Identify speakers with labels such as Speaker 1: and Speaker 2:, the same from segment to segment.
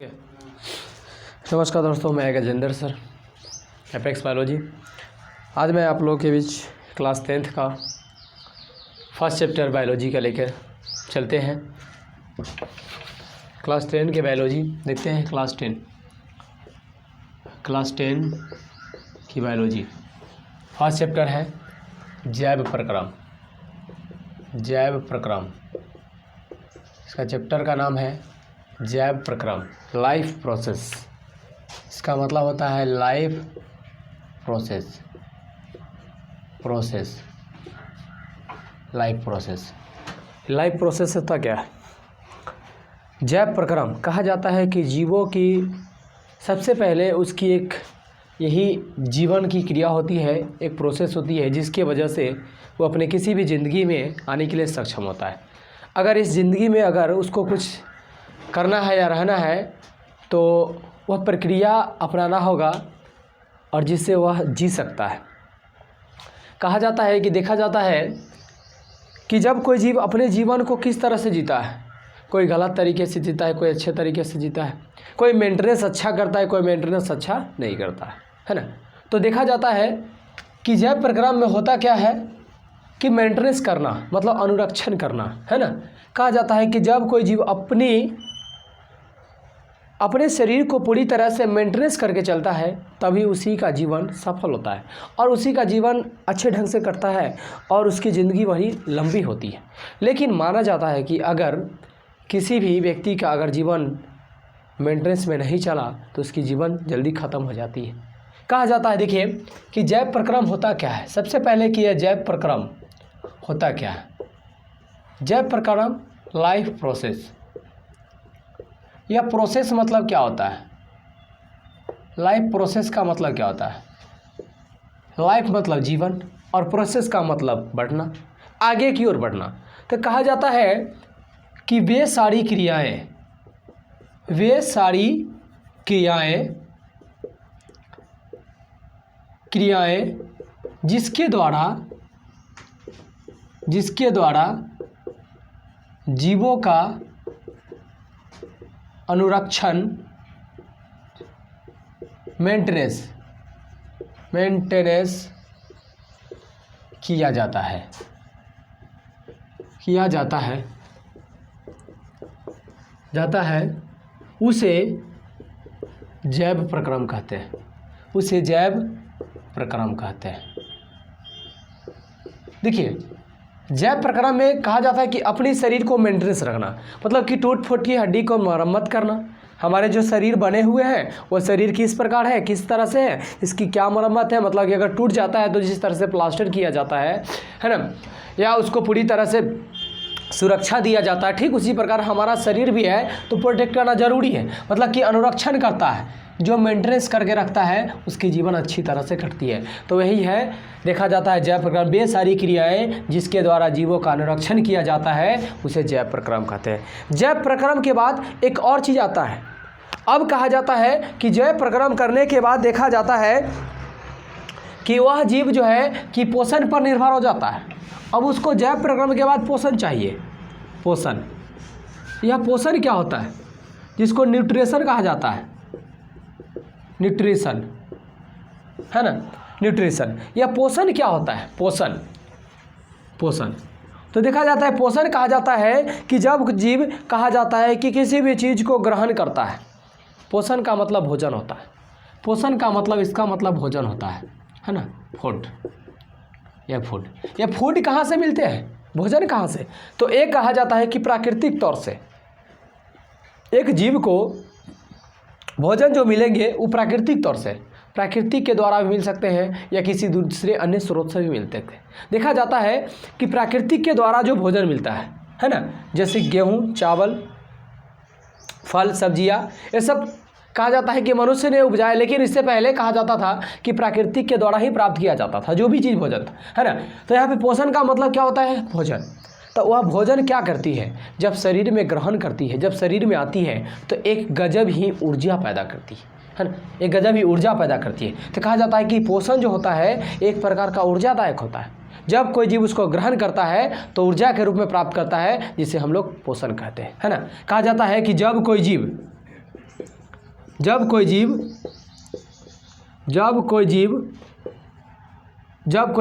Speaker 1: नमस्कार दोस्तों, मैं गजेंद्र सर, एपेक्स बायोलॉजी। आज मैं आप लोगों के बीच क्लास 10th का फर्स्ट चैप्टर बायोलॉजी का लेकर चलते हैं। क्लास 10 के बायोलॉजी देखते हैं। क्लास 10 की बायोलॉजी फर्स्ट चैप्टर है जैव प्रक्रम। इसका चैप्टर का नाम है जैव प्रक्रम, लाइफ प्रोसेस। इसका मतलब होता है लाइफ प्रोसेस। लाइफ प्रोसेस होता क्या है? जैव प्रक्रम कहा जाता है कि जीवों की सबसे पहले उसकी एक यही जीवन की क्रिया होती है, एक प्रोसेस होती है जिसकी वजह से वो अपने किसी भी ज़िंदगी में आने के लिए सक्षम होता है। अगर इस ज़िंदगी में अगर उसको कुछ करना है या रहना है तो वह प्रक्रिया अपनाना होगा और जिससे वह जी सकता है। कहा जाता है कि देखा जाता है कि जब कोई जीव अपने जीवन को किस तरह से जीता है, कोई गलत तरीके से जीता है, कोई अच्छे तरीके से जीता है, कोई मेंटेनेंस अच्छा करता है, कोई मेंटेनेंस अच्छा नहीं करता है ना। तो देखा जाता है कि जैव प्रक्रम में होता क्या है कि मेंटेनेंस करना मतलब अनुरक्षण करना है ना। कहा जाता है कि जब कोई जीव अपने शरीर को पूरी तरह से मेंटेनेंस करके चलता है तभी उसी का जीवन सफल होता है और उसी का जीवन अच्छे ढंग से कटता है और उसकी ज़िंदगी वही लंबी होती है। लेकिन माना जाता है कि अगर किसी भी व्यक्ति का अगर जीवन मेंटेनेंस में नहीं चला तो उसकी जीवन जल्दी ख़त्म हो जाती है। कहा जाता है, देखिए कि जैव प्रक्रम होता क्या है। सबसे पहले कि यह जैव प्रक्रम होता क्या है। जैव प्रक्रम लाइफ प्रोसेस। यह प्रोसेस मतलब क्या होता है? लाइफ प्रोसेस का मतलब क्या होता है? लाइफ मतलब जीवन और प्रोसेस का मतलब बढ़ना, आगे की ओर बढ़ना। तो कहा जाता है कि वे सारी क्रियाएं जिसके द्वारा जीवों का अनुरक्षण मेंटेनेंस किया जाता है उसे जैव प्रक्रम कहते हैं। देखिए, जैव प्रक्रम में कहा जाता है कि अपने शरीर को मेंटेनेंस रखना मतलब कि टूट फूट की हड्डी को मरम्मत करना। हमारे जो शरीर बने हुए हैं वो शरीर किस प्रकार है, किस तरह से है, इसकी क्या मरम्मत है। मतलब कि अगर टूट जाता है तो जिस तरह से प्लास्टर किया जाता है ना, या उसको पूरी तरह से सुरक्षा दिया जाता है, ठीक उसी प्रकार हमारा शरीर भी है तो प्रोटेक्ट करना जरूरी है। मतलब कि अनुरक्षण करता है, जो मेंटेनेंस करके रखता है उसकी जीवन अच्छी तरह से कटती है। तो यही है, देखा जाता है जैव प्रक्रम वे सारी क्रियाएं जिसके द्वारा जीवों का अनुरक्षण किया जाता है उसे जैव प्रक्रम कहते हैं। जैव प्रक्रम के बाद एक और चीज़ आता है। अब कहा जाता है कि जैव प्रक्रम करने के बाद देखा जाता है कि वह जीव जो है कि पोषण पर निर्भर हो जाता है। अब उसको जैव प्रक्रम के बाद पोषण चाहिए। पोषण, यह पोषण क्या होता है जिसको न्यूट्रिशन कहा जाता है। न्यूट्रिशन है ना, न्यूट्रिशन। यह पोषण क्या होता है? पोषण तो देखा जाता है पोषण कहा जाता है कि जब जीव कहा जाता है कि किसी भी चीज़ को ग्रहण करता है। पोषण का मतलब भोजन होता है। पोषण का मतलब इसका मतलब भोजन होता है ना, फूड। यह फूड कहाँ से मिलते हैं, भोजन कहाँ से? तो एक कहा जाता है कि प्राकृतिक तौर से एक जीव को भोजन जो मिलेंगे वो प्राकृतिक तौर से, प्राकृतिक के द्वारा भी मिल सकते हैं या किसी दूसरे अन्य स्रोत से भी मिलते थे। देखा जाता है कि प्राकृतिक के द्वारा जो भोजन मिलता है ना, जैसे गेहूँ, चावल, फल, सब्जियाँ, ये सब कहा जाता है कि मनुष्य ने उपजाए। लेकिन इससे पहले कहा जाता था कि प्राकृतिक के द्वारा ही प्राप्त किया जाता था जो भी चीज़ भोजन था, है ना। तो यहाँ पे पोषण का मतलब क्या होता है? भोजन। तो वह भोजन क्या करती है? जब शरीर में ग्रहण करती है, जब शरीर में आती है तो एक गजब ही ऊर्जा पैदा करती है ना, एक गजब ही ऊर्जा पैदा करती है। तो कहा जाता है कि पोषण जो होता है एक प्रकार का ऊर्जादायक होता है। जब कोई जीव उसको ग्रहण करता है तो ऊर्जा के रूप में प्राप्त करता है, जिसे हम लोग पोषण कहते हैं, है ना। कहा जाता है कि जब कोई जीव जब कोई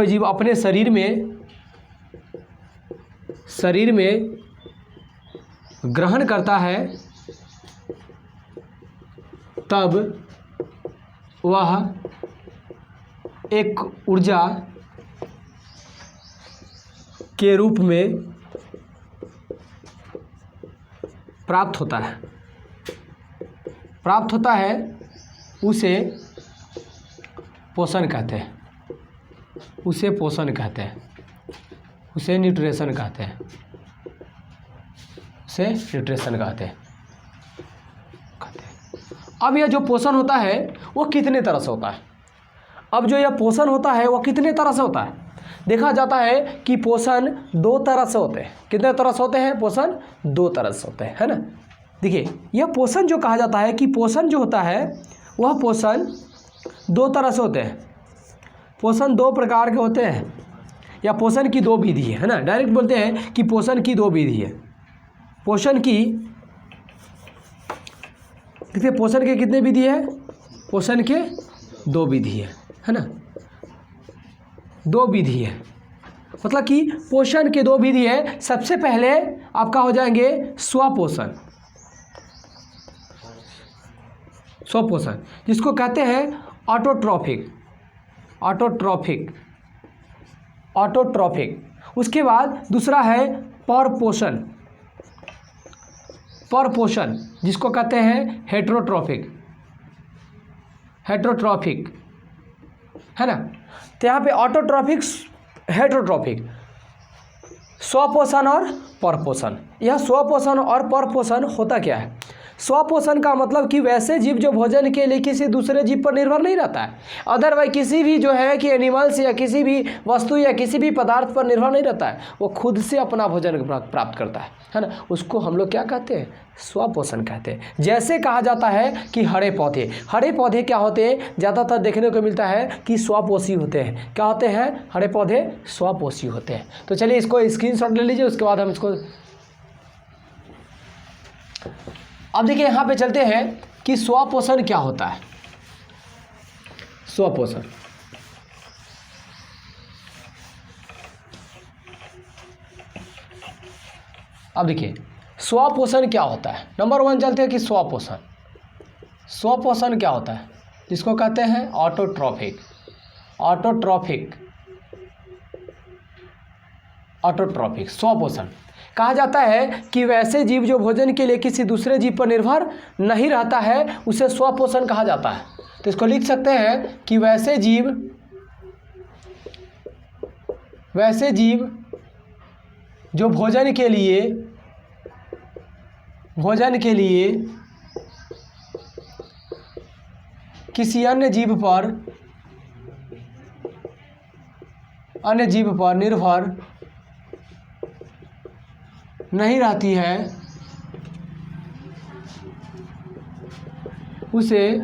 Speaker 1: जीव अपने शरीर में ग्रहण करता है तब वह एक ऊर्जा के रूप में प्राप्त होता है, उसे पोषण कहते हैं, उसे न्यूट्रिशन कहते हैं, अब यह जो पोषण होता है वो कितने तरह से होता है? अब जो यह पोषण होता है वो कितने तरह से होता है? देखा जाता है कि पोषण 2 तरह से होते हैं। कितने तरह से होते हैं? पोषण 2 तरह से होते हैं, है ना। देखिए, यह पोषण जो कहा जाता है कि पोषण जो होता है वह पोषण 2 तरह से होते हैं। पोषण 2 प्रकार के होते हैं, या पोषण की 2 विधि है ना। डायरेक्ट बोलते हैं कि पोषण की 2 विधि है। पोषण की, देखिए, पोषण के कितने विधि है? पोषण के 2 विधि है ना। 2 विधि है, मतलब कि पोषण के 2 विधि है। सबसे पहले आपका हो जाएंगे स्वपोषण, जिसको कहते हैं ऑटोट्रॉफिक। उसके बाद दूसरा है परपोषण, जिसको कहते हैं हेट्रोट्रॉफिक, है ना। तो यहाँ पे ऑटोट्रॉफिक, हेट्रोट्रॉफिक, स्वपोषण और परपोषण। यह स्वपोषण और परपोषण होता क्या है? स्वपोषण का मतलब कि वैसे जीव जो भोजन के लिए किसी दूसरे जीव पर निर्भर नहीं रहता है, अदरवाइज किसी भी जो है कि एनिमल्स या किसी भी वस्तु या किसी भी पदार्थ पर निर्भर नहीं रहता है, वो खुद से अपना भोजन प्राप्त करता है ना। उसको हम लोग क्या कहते हैं? स्वपोषण कहते हैं। जैसे कहा जाता है कि हरे पौधे क्या होते हैं? ज़्यादातर देखने को मिलता है कि स्वपोषी होते हैं। क्या होते हैं? हरे पौधे स्वपोषी होते हैं। तो चलिए इसको स्क्रीनशॉट ले लीजिए, उसके बाद हम इसको, अब देखिए यहाँ पे चलते हैं कि स्वपोषण क्या होता है। स्वपोषण, अब देखिए स्वपोषण क्या होता है। नंबर 1 चलते हैं कि स्वपोषण क्या होता है, जिसको कहते हैं ऑटोट्रॉफिक। स्वपोषण कहा जाता है कि वैसे जीव जो भोजन के लिए किसी दूसरे जीव पर निर्भर नहीं रहता है, उसे स्वपोषण कहा जाता है। तो इसको लिख सकते हैं कि वैसे जीव जो भोजन के लिए किसी अन्य जीव पर निर्भर नहीं रहती है, उसे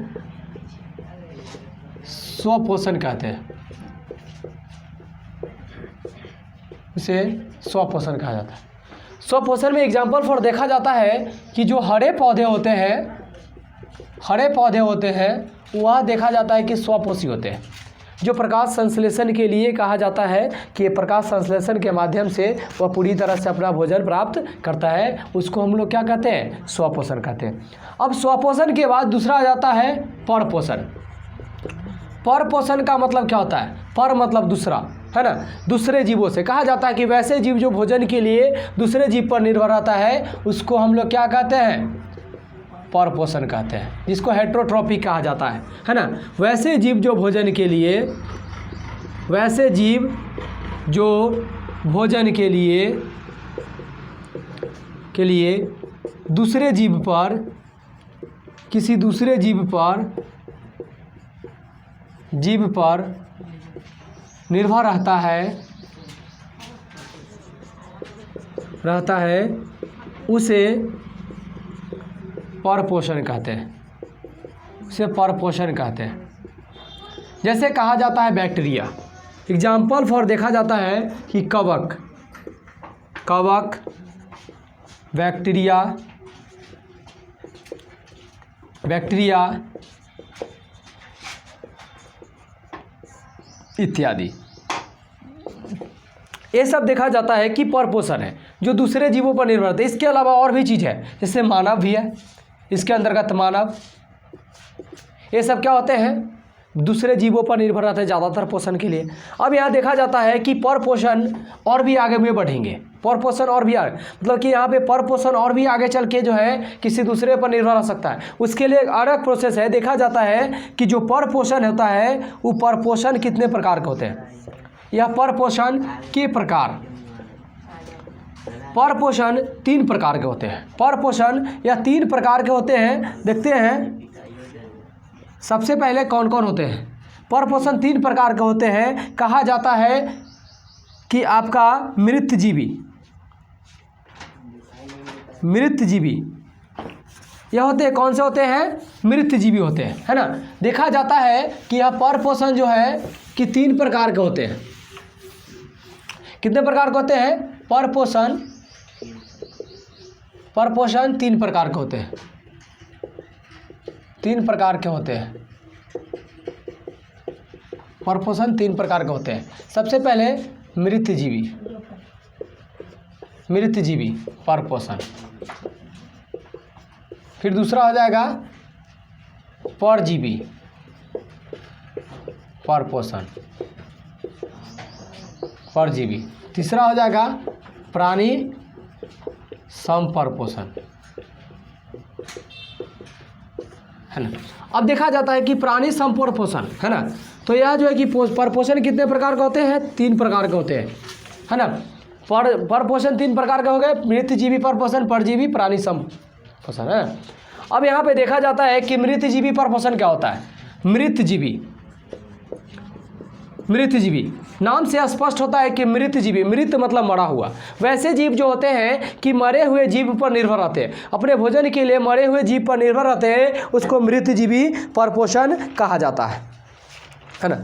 Speaker 1: स्वपोषण कहते हैं। उसे स्वपोषण कहा जाता है। स्वपोषण में एग्जाम्पल फॉर देखा जाता है कि जो हरे पौधे होते हैं वह देखा जाता है कि स्वपोषी होते हैं। जो प्रकाश संश्लेषण के लिए कहा जाता है कि प्रकाश संश्लेषण के माध्यम से वह पूरी तरह से अपना भोजन प्राप्त करता है, उसको हम लोग क्या कहते हैं? स्वपोषण कहते हैं। अब स्वपोषण के बाद दूसरा आ जाता है परपोषण। परपोषण का मतलब क्या होता है? पर मतलब दूसरा, है ना। दूसरे जीवों से कहा जाता है कि वैसे जीव जो भोजन के लिए दूसरे जीव पर निर्भर रहता है, उसको हम लोग क्या कहते हैं? परपोषण कहते हैं, जिसको हेट्रोट्रॉफिक कहा जाता है ना। वैसे जीव जो भोजन के लिए दूसरे जीव पर, किसी दूसरे जीव पर निर्भर रहता है, उसे परपोषण कहते हैं। जैसे कहा जाता है बैक्टीरिया, एग्जाम्पल फॉर देखा जाता है कि कवक, बैक्टीरिया, बैक्टीरिया इत्यादि। ये सब देखा जाता है कि परपोषण है जो दूसरे जीवों पर निर्भर है। इसके अलावा और भी चीज़ है, जैसे मानव भी है, इसके अंतर्गत मानव, ये सब क्या होते हैं, दूसरे जीवों पर निर्भर रहते हैं ज़्यादातर पोषण के लिए। अब यहाँ देखा जाता है कि परपोषण और भी आगे में बढ़ेंगे, परपोषण और भी आगे, मतलब कि यहाँ पे परपोषण और भी आगे चल के जो है किसी दूसरे पर निर्भर हो सकता है। उसके लिए एक अलग प्रोसेस है। देखा जाता है कि जो परपोषण होता है वो परपोषण कितने प्रकार के होते हैं, यह परपोषण के प्रकार, परपोषण 3 प्रकार के होते हैं। परपोषण या 3 प्रकार के होते हैं। देखते हैं सबसे पहले कौन कौन होते हैं। परपोषण 3 प्रकार के होते हैं। कहा जाता है कि आपका मृतजीवी, मृतजीवी यह होते हैं, कौन से होते हैं, मृतजीवी होते हैं, है ना। देखा जाता है कि यह परपोषण जो है कि 3 प्रकार के होते हैं। कितने प्रकार के होते हैं, परपोषण, परपोषण 3 प्रकार के होते हैं, 3 प्रकार के होते हैं। परपोषण 3 प्रकार के होते हैं। सबसे पहले मृतजीवी, मृतजीवी परपोषण, फिर दूसरा हो जाएगा परजीवी परपोषण, परजीवी, तीसरा हो जाएगा प्राणी संपरपोषण, है ना। अब देखा जाता है कि प्राणी संपरपोषण, है ना, तो यह जो है कि परपोषण कितने प्रकार के होते हैं, 3 प्रकार के होते हैं, है ना। परपोषण 3 प्रकार के हो गए, मृतजीवी परपोषण, परजीवी, प्राणी संपोषण, है। अब यहाँ पे देखा जाता है कि मृतजीवी परपोषण क्या होता है। मृतजीवी, मृतजीवी नाम से स्पष्ट होता है कि मृतजीवी, मृत मतलब मरा हुआ, वैसे जीव जो होते हैं कि मरे हुए जीव पर निर्भर रहते हैं, अपने भोजन के लिए मरे हुए जीव पर निर्भर रहते हैं, उसको मृतजीवी परपोषण कहा जाता है ना।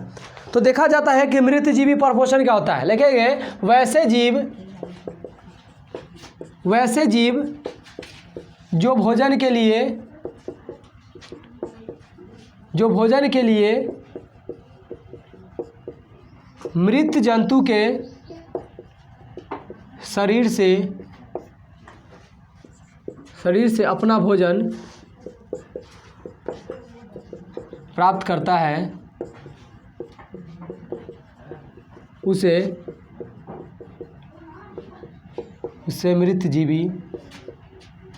Speaker 1: तो देखा जाता है कि मृतजीवी परपोषण क्या होता है, लिखेंगे वैसे जीव, वैसे जीव जो भोजन के लिए, जो भोजन के लिए मृत जंतु के शरीर से अपना भोजन प्राप्त करता है, उसे मृतजीवी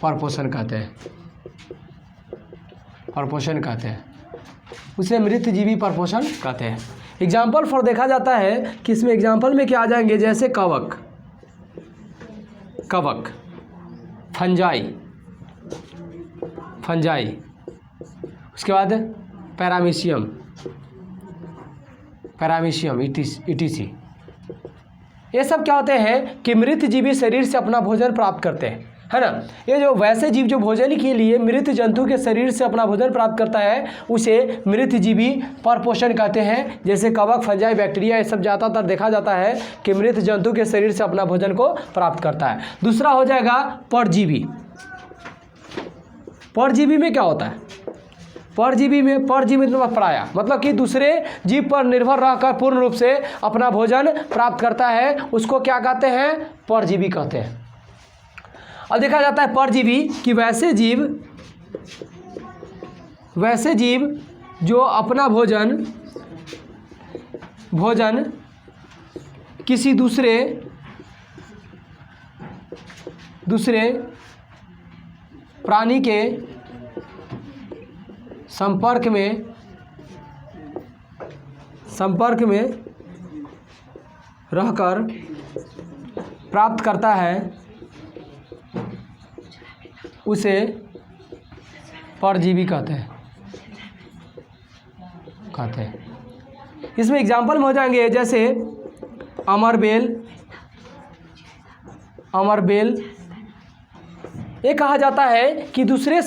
Speaker 1: परपोषण कहते हैं, परपोषण कहते हैं, उसे मृतजीवी परपोषण कहते हैं। एग्जाम्पल फॉर देखा जाता है कि इसमें एग्जाम्पल में क्या आ जाएंगे, जैसे कवक, कवक, फंजाई, फंजाई, उसके बाद पैरामीशियम, पैरामीशियम इटीसी। ये सब क्या होते हैं कि मृतजीवी शरीर से अपना भोजन प्राप्त करते हैं, है ना। ये जो वैसे जीव जो भोजन के लिए मृत जंतु के शरीर से अपना भोजन प्राप्त करता है, उसे मृतजीवी परपोषण कहते हैं। जैसे कवक, फंजाई, बैक्टीरिया, ये सब ज़्यादातर देखा जाता है कि मृत जंतु के शरीर से अपना भोजन को प्राप्त करता है। दूसरा हो जाएगा परजीवी। परजीवी में क्या होता है, परजीवी में, परजीवी मतलब पराया, मतलब कि दूसरे जीव पर निर्भर रहकर पूर्ण रूप से अपना भोजन प्राप्त करता है, उसको क्या कहते हैं, परजीवी कहते हैं। अब देखा जाता है परजीवी कि वैसे जीव जो अपना भोजन किसी दूसरे प्राणी के संपर्क में रहकर प्राप्त करता है, उसे परजीवी कहते हैं। इसमें एग्जाम्पल में हो जाएंगे जैसे अमरबेल, ये कहा जाता है कि दूसरे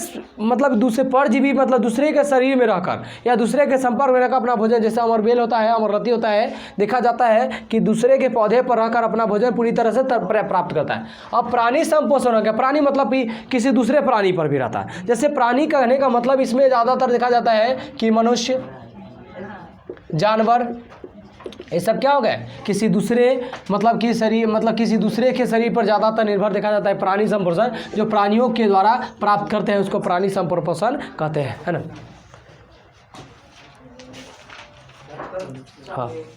Speaker 1: परजीवी मतलब दूसरे के शरीर में रहकर या दूसरे के संपर्क में रहकर अपना भोजन, जैसे अमरबेल होता है, अमररती होता है, देखा जाता है कि दूसरे के पौधे पर रहकर अपना भोजन पूरी तरह से प्राप्त करता है। अब प्राणी संपोषण हो गया, प्राणी मतलब कि किसी दूसरे प्राणी पर भी रहता है। जैसे प्राणी कहने का मतलब इसमें ज़्यादातर देखा जाता है कि मनुष्य, जानवर, ये सब क्या हो गए, किसी दूसरे किसी दूसरे के शरीर पर ज़्यादातर निर्भर देखा जाता है। प्राणी संपोषण जो प्राणियों के द्वारा प्राप्त करते हैं उसको प्राणी संपोषण कहते हैं, है ना। हाँ।